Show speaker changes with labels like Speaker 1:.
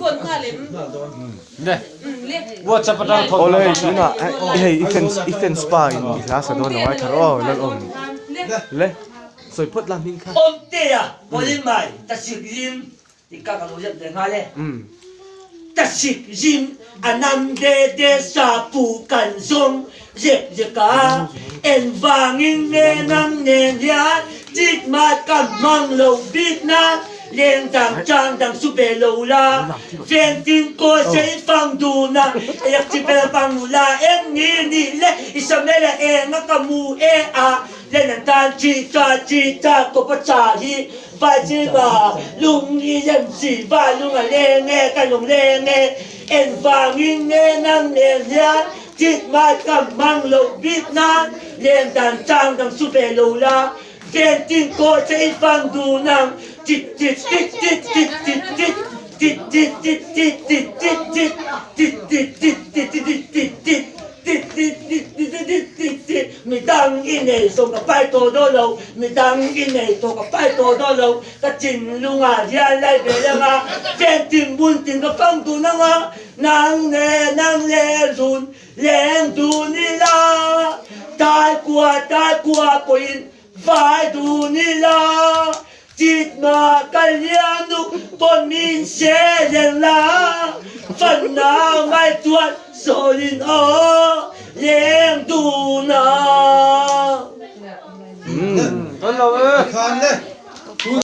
Speaker 1: คนข้าเล่ม
Speaker 2: เนี่ยว่าจะประดังทน
Speaker 3: โอ้เลยนี่น่ะเฮ้ยอีเฟนสปาอินที่ลาสะดอนเอาไว้ทารอแล้วอมเลยสวยพุดลามิงค่ะ
Speaker 4: เตียบริไม่ตัดสิจิมที่กากาโลจะเดินมาเลยตัดสิจิมอันนั้นเดสาปูกันซงเจ็บกาเอ็นวางินเนนังเนียจิตมากันมังโลบิดนาเลี้ยงดังจังดังสุเบโลลาเฟียนติงโกใช้ฟังดูนะอยากจะเป็นฟังนูลาเอ็งนี่เล่อิสเมลเองก็มูอาเล่นดันจีตาก็ปัจจัยบาจิบาลุงอียันสีบาลุงอะไรเงี้ยกันลุงเล่เงี้ยเอ็นฟังอินเงี้ยนั่งเลี้ยงยาจิตมากับมังโลบิดนาเลี้ยงดังจังดังสุเบโลลาเฟียนติงโกใช้ฟังดูนะมีดังอินเนส่งกับไปโตโดโลมีดังอินเนส่งกับไปโตโดโลก็จินลุงอาญาไล่เบลงาเจนติมบุญติงก็ฟังดูนะงานางเนรุนเลี้ยงดูนี่ลาตายกลัวปุยไฟดูนี่ลาจิตมากัลยานุปนิเชเดลาฝันนาไม่ตรวจโซลินโอเลี้ยงดูนา
Speaker 2: ต้นเรา